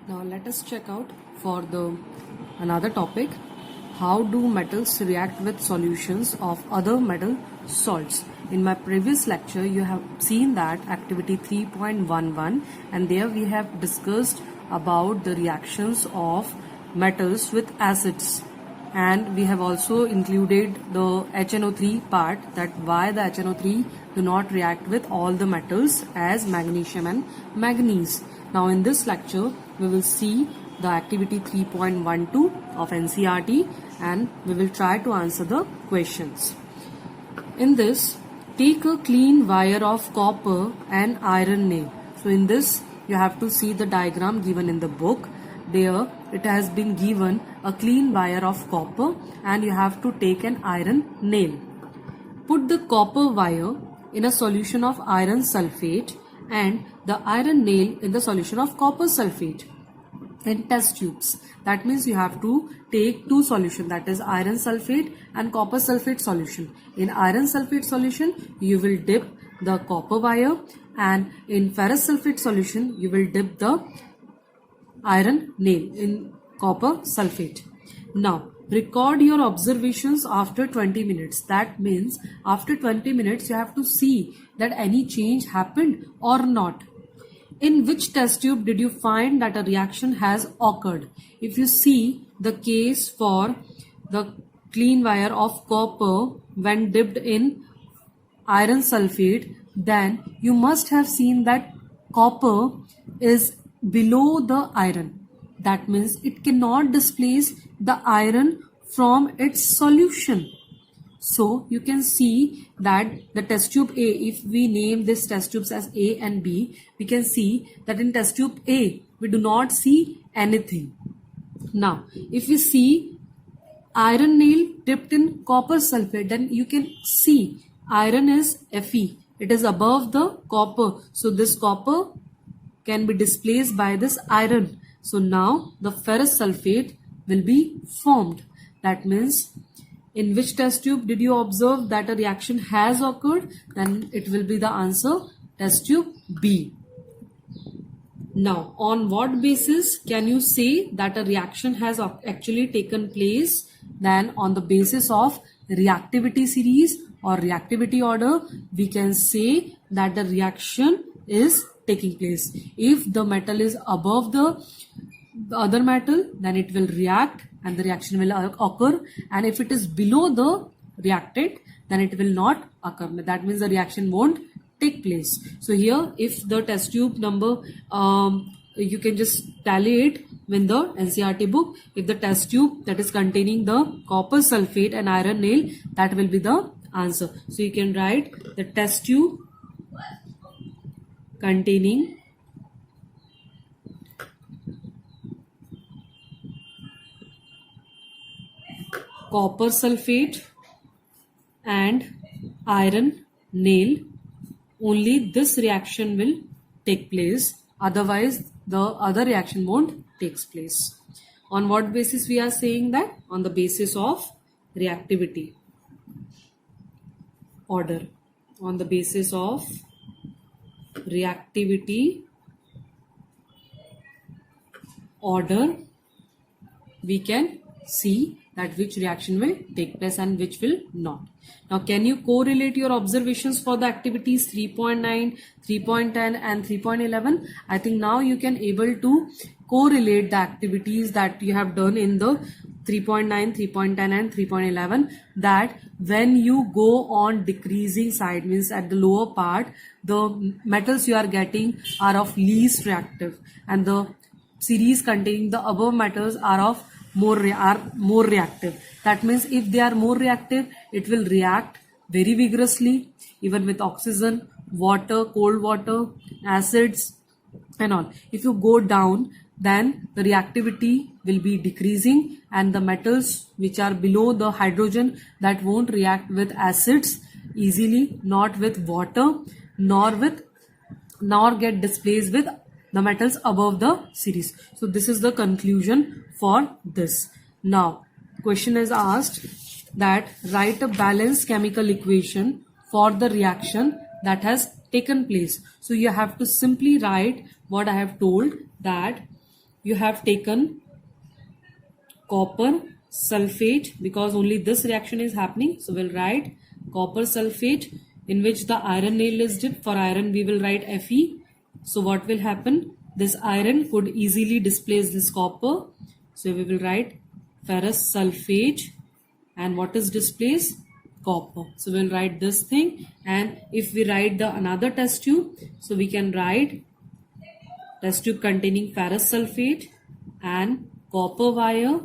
Now let us check out for the another topic. How do metals react with solutions of other metal salts? In my previous lecture you have seen that activity 3.11, and there we have discussed about the reactions of metals with acids, and we have also included the HNO3 part, that why the HNO3 do not react with all the metals as magnesium and manganese. Now in this lecture we will see the activity 3.12 of NCERT, and we will try to answer the questions. In this, take a clean wire of copper and iron nail. So in this you have to see the diagram given in the book. There it has been given a clean wire of copper and you have to take an iron nail. Put the copper wire in a solution of iron sulfate and the iron nail in the solution of copper sulfate in test tubes. That means you have to take two solutions, that is iron sulfate and copper sulfate solution. In iron sulfate solution you will dip the copper wire, and in ferrous sulfate solution you will dip the iron nail in copper sulfate. Now record your observations after 20 minutes. That means after 20 minutes you have to see that any change happened or not. In which test tube did you find that a reaction has occurred? If you see the case for the clean wire of copper when dipped in iron sulfate, then you must have seen that copper is below the iron. That means it cannot displace the iron from its solution. So you can see that the test tube A, if we name this test tubes as A and B, we can see that in test tube A we do not see anything. Now if we see iron nail dipped in copper sulfate, then you can see iron is Fe, it is above the copper, so this copper can be displaced by this iron. So now the ferrous sulfate will be formed. That means in which test tube did you observe that a reaction has occurred? Then it will be the answer test tube B. Now on what basis can you say that a reaction has actually taken place? Then on the basis of reactivity series or reactivity order, we can say that the reaction is taking place. If the metal is above the other metal, then it will react and the reaction will occur, and if it is below the reactant, then it will not occur. That means the reaction won't take place. So here if the test tube number, you can just tally it in the NCERT book. If the test tube that is containing the copper sulfate and iron nail, that will be the answer. So you can write the test tube containing copper sulfate and iron nail, only this reaction will take place, otherwise the other reaction won't take place. On what basis we are saying that? On the basis of reactivity order. On the basis of reactivity order, we can see that which reaction will take place and which will not. Now can you correlate your observations for the activities 3.9, 3.10 and 3.11? I think now you can able to correlate the activities that you have done in the 3.9, 3.10 and 3.11, that when you go on decreasing side, means at the lower part, the metals you are getting are of least reactive, and the series containing the above metals are more reactive. That means if they are more reactive, it will react very vigorously even with oxygen, water, cold water, acids and all. If you go down, then the reactivity will be decreasing, and the metals which are below the hydrogen, that won't react with acids easily, not with water, nor get displaced with the metals above the series. So this is the conclusion for this. Now question is asked that write a balanced chemical equation for the reaction that has taken place. So you have to simply write what I have told, that you have taken copper sulfate, because only this reaction is happening. So we'll write copper sulfate in which the iron nail is dipped. For iron we will write Fe. So what will happen? This iron could easily displace this copper. So we will write ferrous sulfate, and what is displaced? Copper. So we'll write this thing, and if we write the another test tube, so we can write test tube containing ferrous sulfate and copper wire.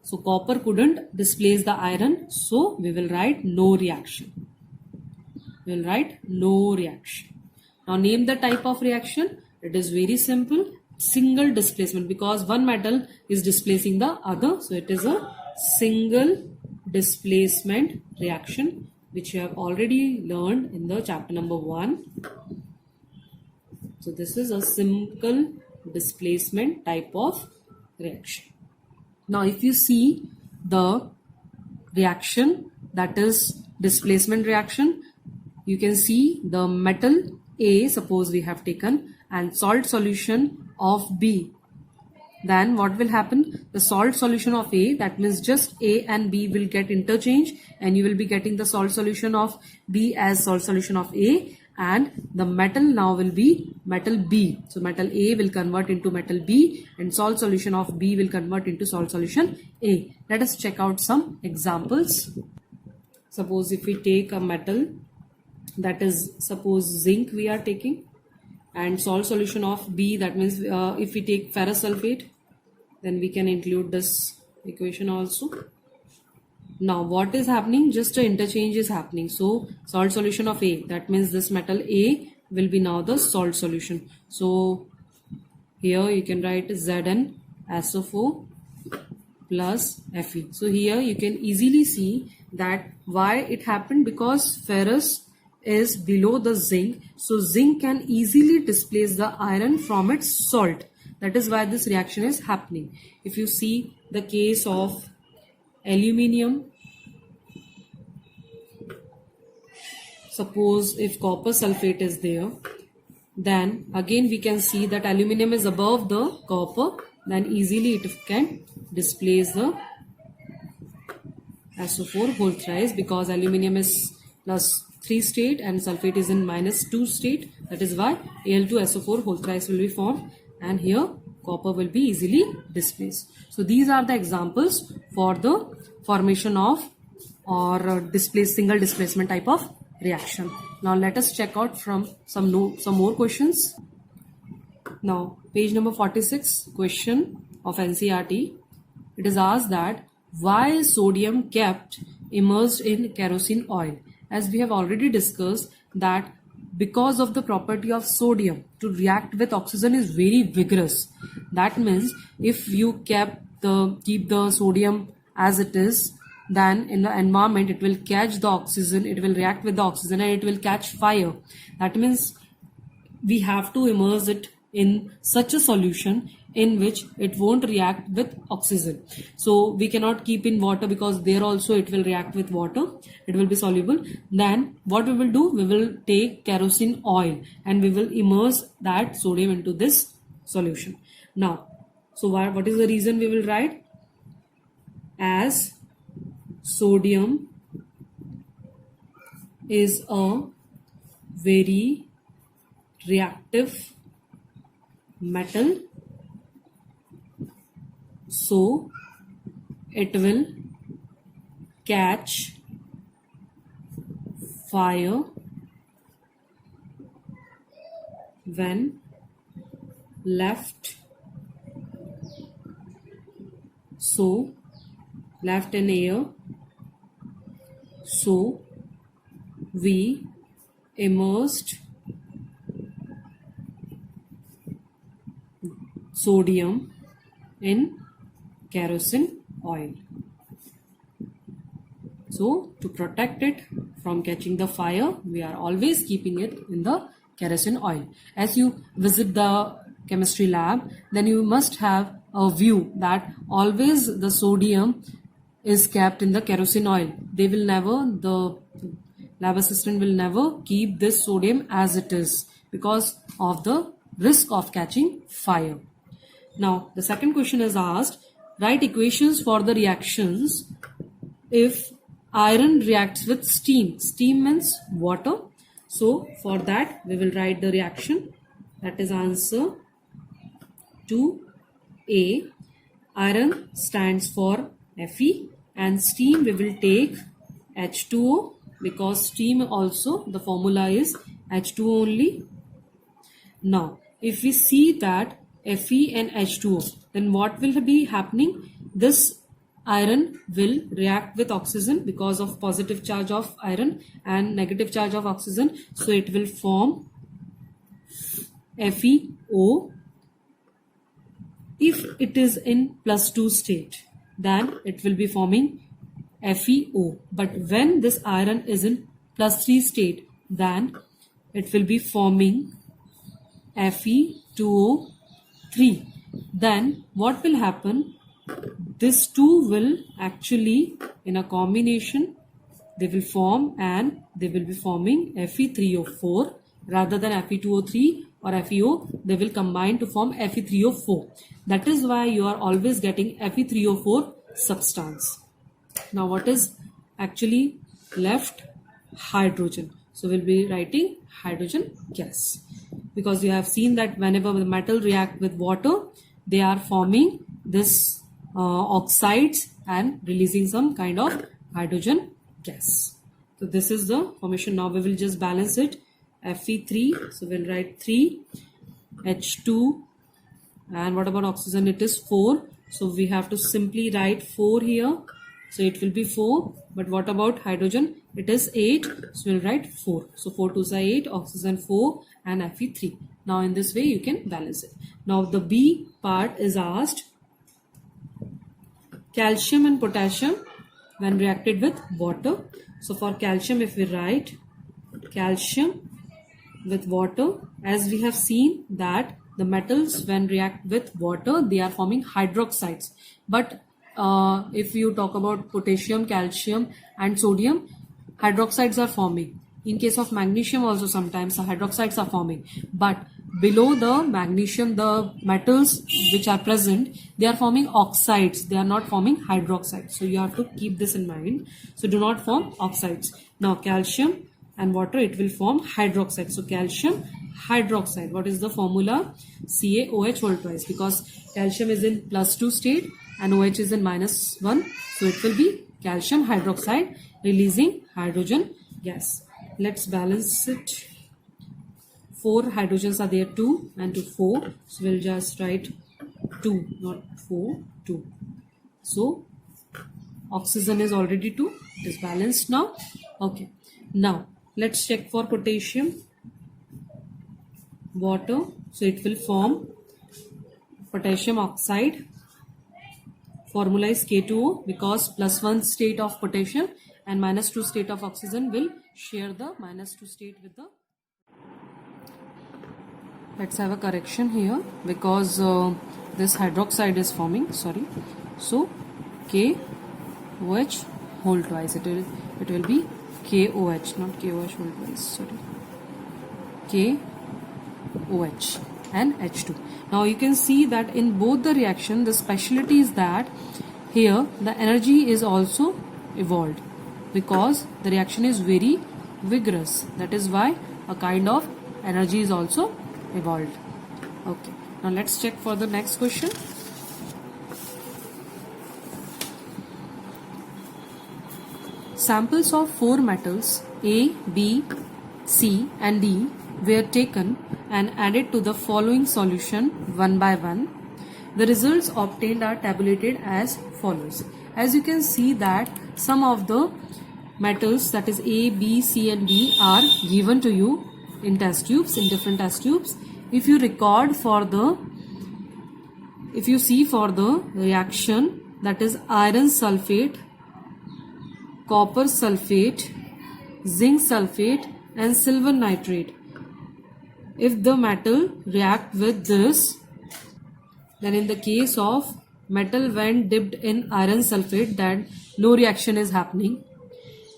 So copper couldn't displace the iron, so we will write no reaction. We will write no reaction. Now name the type of reaction. It is very simple. Single displacement, because one metal is displacing the other. So it is a single displacement reaction, which you have already learned in the chapter number 1. So this is a simple displacement type of reaction. Now if you see the reaction, that is displacement reaction, you can see the metal A, suppose we have taken, and salt solution of B. Then what will happen? The salt solution of A, that means just A and B will get interchanged, and you will be getting the salt solution of B as salt solution of A, and the metal now will be metal B. So metal A will convert into metal B, and salt solution of B will convert into salt solution A. Let us check out some examples. Suppose if we take a metal, that is suppose zinc we are taking, and salt solution of B, that means if we take ferrous sulfate, then we can include this equation also. Now what is happening? Just an interchange is happening. So salt solution of A, that means this metal A will be now the salt solution. So here you can write ZnSO4 plus Fe. So here you can easily see that why it happened, because ferrous is below the zinc, so zinc can easily displace the iron from its salt. That is why this reaction is happening. If you see the case of aluminium, suppose if copper sulfate is there, then again we can see that aluminium is above the copper, then easily it can displace the SO4 whole thrice, because aluminium is plus 3 state and sulfate is in minus 2 state. That is why Al2SO4 whole thrice will be formed, and here copper will be easily displaced. So these are the examples for the formation of or single displacement type of reaction. Now let us check out from some more questions. Now page number 46, question of NCERT. It is asked that why is sodium kept immersed in kerosene oil? As we have already discussed that because of the property of sodium to react with oxygen is very vigorous. That means if you keep the sodium as it is, then in the environment it will catch the oxygen, it will react with the oxygen, and it will catch fire. That means we have to immerse it in such a solution in which it won't react with oxygen. So we cannot keep in water, because there also it will react with water, it will be soluble. Then what we will do, we will take kerosene oil and we will immerse that sodium into this solution. Now, so what is the reason we will write? As sodium is a very reactive metal, so it will catch fire when left. So left in air, so we immersed sodium in kerosene oil. So to protect it from catching the fire, we are always keeping it in the kerosene oil. As you visit the chemistry lab, then you must have a view that always the sodium is kept in the kerosene oil. The lab assistant will never keep this sodium as it is because of the risk of catching fire. Now the second question is asked, write equations for the reactions if iron reacts with steam. Steam means water. So for that we will write the reaction, that is answer 2A. Iron stands for Fe, and steam we will take H2O, because steam also the formula is H2O only. Now if we see that Fe and H2O, then what will be happening? This iron will react with oxygen because of positive charge of iron and negative charge of oxygen. So it will form FeO. If it is in +2 state, then it will be forming FeO. But when this iron is in +3 state, then it will be forming Fe2O3. Then what will happen? This two will actually in a combination, they will form, and they will be forming Fe3O4 rather than Fe2O3 or FeO. They will combine to form Fe3O4. That is why you are always getting Fe3O4 substance. Now what is actually left? Hydrogen. So we'll be writing hydrogen gas, because you have seen that whenever the metal react with water, they are forming this oxides and releasing some kind of hydrogen gas. So this is the formation. Now we will just balance it. Fe3, so we'll write 3, H2, and what about oxygen? It is 4. So we have to simply write 4 here. So it will be 4. But what about hydrogen? It is 8. So we'll write 4. So 4 2s are 8, oxygen 4, and Fe3. Now in this way you can balance it. Now the B part is asked, calcium and potassium when reacted with water. So for calcium, if we write calcium with water, as we have seen that the metals when react with water, they are forming hydroxides. But if you talk about potassium, calcium and sodium, hydroxides are forming. In case of magnesium also sometimes the hydroxides are forming. But below the magnesium, the metals which are present, they are forming oxides. They are not forming hydroxides. So you have to keep this in mind. So do not form oxides. Now calcium and water, it will form hydroxide. So calcium hydroxide. What is the formula? CaOH whole twice, because calcium is in +2 state and OH is in -1. So it will be calcium hydroxide releasing hydrogen gas. Let's balance it. 4 hydrogens are there, 2 and 2 4. So we'll just write 2, not 4, 2. So oxygen is already 2. It is balanced now. Okay. Now let's check for potassium. Water. So it will form potassium oxide. Formula is K2O, because +1 state of potassium and -2 state of oxygen will share the -2 state with the. Let's have a correction here, because this hydroxide is forming. Sorry. So KOH whole twice. It will be KOH, not KOH whole twice. Sorry. KOH and H2. Now you can see that in both the reaction, the specialty is that here the energy is also evolved, because the reaction is very vigorous. That is why a kind of energy is also evolved. Okay. Now let's check for the next question. Samples of 4 metals A, B, C and D were taken and added to the following solution one by one. The results obtained are tabulated as follows. As you can see that some of the metals, that is A, B, C and D, are given to you in test tubes, in different test tubes. If you see for the reaction, that is iron sulfate, copper sulfate, zinc sulfate and silver nitrate. If the metal react with this, then in the case of metal when dipped in iron sulfate, then no reaction is happening.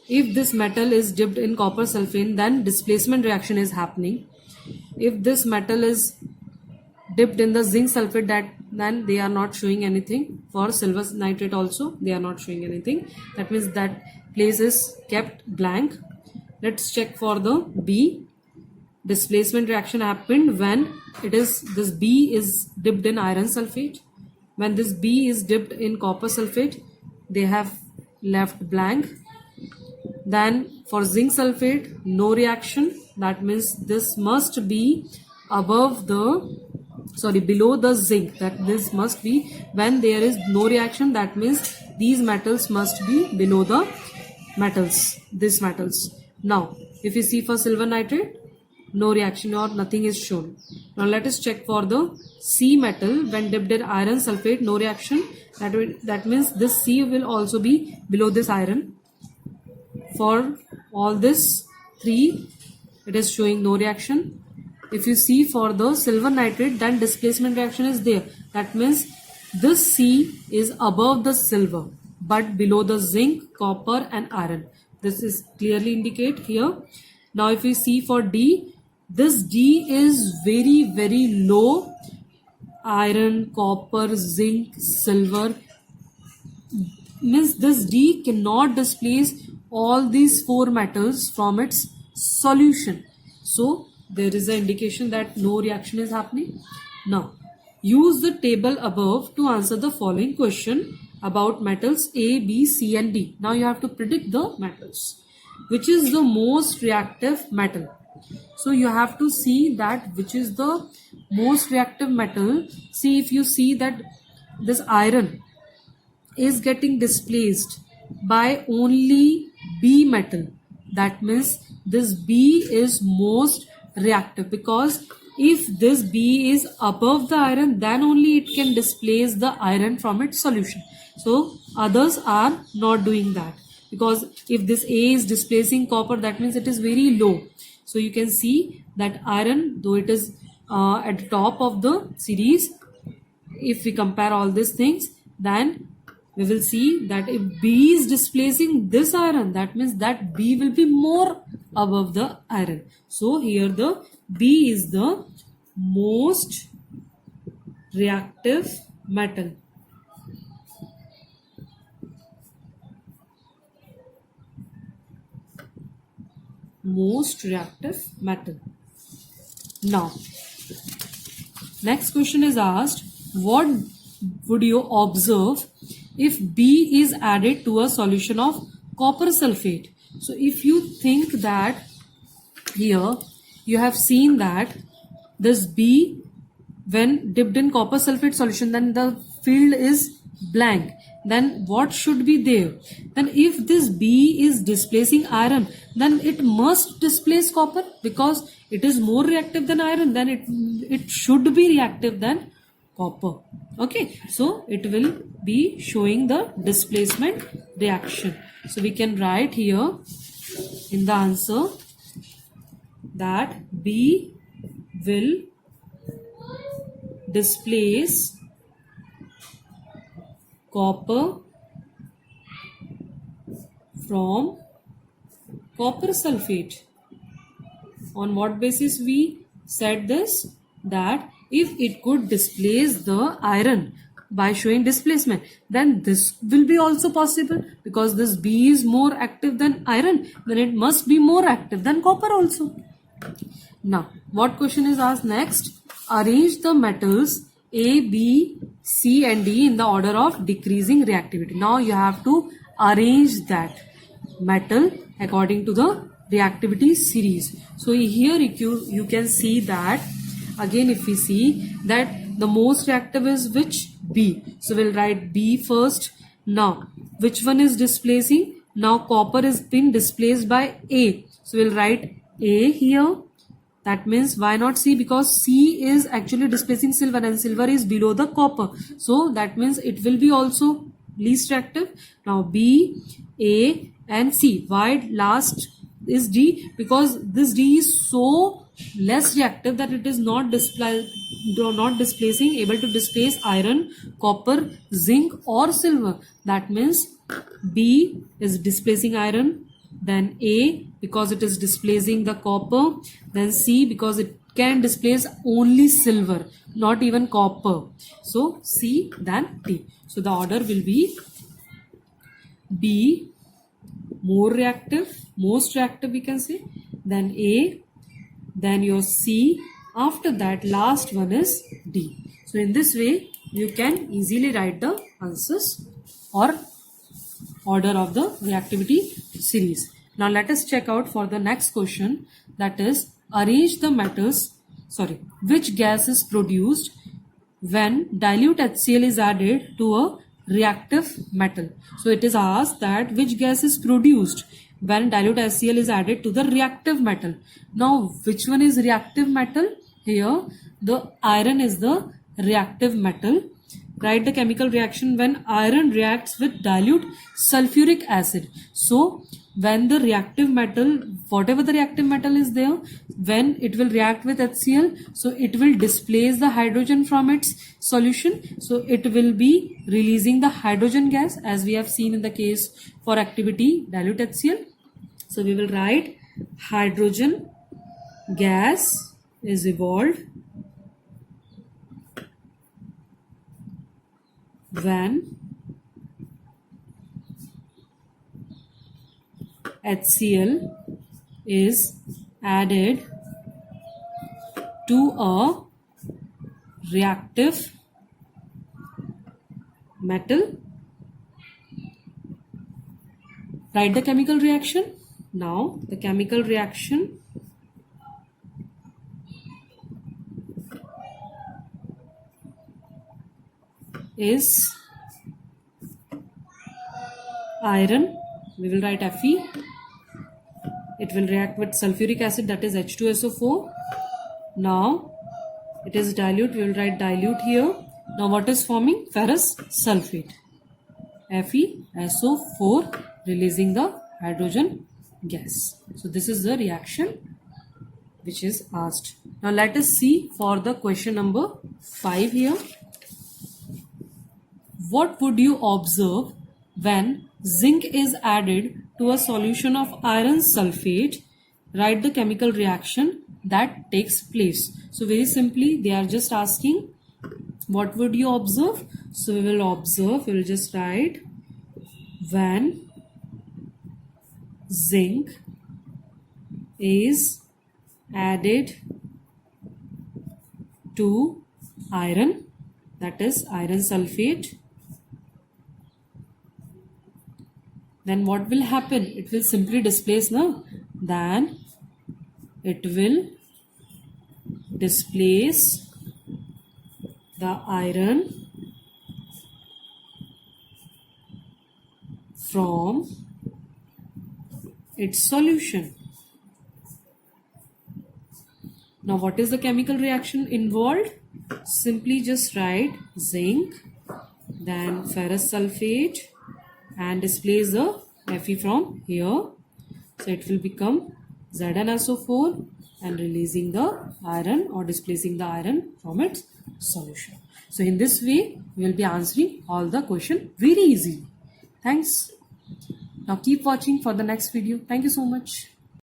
If this metal is dipped in copper sulfate, then displacement reaction is happening. If this metal is dipped in the zinc sulfate, that then they are not showing anything. For silver nitrate also they are not showing anything. That means that place is kept blank. Let's check for the B. Displacement reaction happened when this B is dipped in iron sulfate. When this B is dipped in copper sulfate, they have left blank. Then for zinc sulfate, no reaction. That means this must be below the zinc. That this must be, when there is no reaction, that means these metals must be below the metals, these metals. Now if you see for silver nitrate, no reaction or nothing is shown. Now let us check for the C metal. When dipped in iron sulfate, no reaction. That means this C will also be below this iron. For all this 3, it is showing no reaction. If you see for the silver nitrate, then displacement reaction is there. That means this C is above the silver but below the zinc, copper and iron. This is clearly indicate here. Now if you see for D, this D is very, very low. Iron, copper, zinc, silver. Means this D cannot displace all these 4 metals from its solution. So there is an indication that no reaction is happening. Now use the table above to answer the following question about metals A, B, C and D. Now you have to predict the metals. Which is the most reactive metal? So you have to see that which is the most reactive metal. See, if you see that this iron is getting displaced by only B metal, that means this B is most reactive, because if this B is above the iron, then only it can displace the iron from its solution. So others are not doing that, because if this A is displacing copper, that means it is very low. So you can see that iron, though it is at the top of the series, if we compare all these things, then we will see that if B is displacing this iron, that means that B will be more above the iron. So here the B is the most reactive metal. Most reactive metal. Now next question is asked, what would you observe if B is added to a solution of copper sulfate? So if you think that here you have seen that this B, when dipped in copper sulfate solution, then the field is blank. Then what should be there? Then if this B is displacing iron, then it must displace copper, because it is more reactive than iron. Then it should be reactive than copper. Okay, so it will be showing the displacement reaction. So we can write here in the answer that B will displace copper from copper sulfate. On what basis we said this? That if it could displace the iron by showing displacement, then this will be also possible, because this B is more active than iron, then it must be more active than copper also. Now what question is asked next? Arrange the metals A, B, C and D in the order of decreasing reactivity. Now you have to arrange that metal according to the reactivity series. So here you can see that, again if we see that the most reactive is which? B. So we'll write B first. Now which one is displacing? Now copper is been displaced by A. So we'll write A here. That means why not C? Because C is actually displacing silver and silver is below the copper. So that means it will be also least reactive. Now B, A and C. Why last is D? Because this D is so less reactive that it is not displacing, able to displace iron, copper, zinc or silver. That means B is displacing iron, then A because it is displacing the copper, then C because it can displace only silver, not even copper. So C than D. So the order will be B, more reactive, most reactive we can say, then A, then your C, after that last one is D. So in this way you can easily write the answers or order of the reactivity series. Now let us check out for the next question, that is arrange the metals, which gas is produced when dilute HCl is added to a reactive metal. So it is asked that which gas is produced when dilute HCl is added to the reactive metal. Now which one is reactive metal? Here the iron is the reactive metal. Write the chemical reaction when iron reacts with dilute sulfuric acid. So when the reactive metal, whatever the reactive metal is there, when it will react with HCl, so it will displace the hydrogen from its solution. So it will be releasing the hydrogen gas, as we have seen in the case for activity dilute HCl. So we will write hydrogen gas is evolved when HCl is added to a reactive metal. Write the chemical reaction. Now the chemical reaction is iron, we will write Fe. It will react with sulfuric acid, that is H2SO4. Now it is dilute, we will write dilute here. Now what is forming? Ferrous sulfate, FeSO4, releasing the hydrogen gas. So this is the reaction which is asked. Now let us see for the question number 5 here. What would you observe when zinc is added to a solution of iron sulfate? Write the chemical reaction that takes place. So very simply they are just asking what would you observe. So we will observe, we will just write when zinc is added to iron, that is iron sulfate, then what will happen? It will simply displace, no? Then it will displace the iron from its solution. Now what is the chemical reaction involved? Simply just write zinc, then ferrous sulfate, and displace the Fe from here. So it will become ZnSO4 and releasing the iron or displacing the iron from its solution. So in this way we will be answering all the question very easily. Thanks. Now keep watching for the next video. Thank you so much.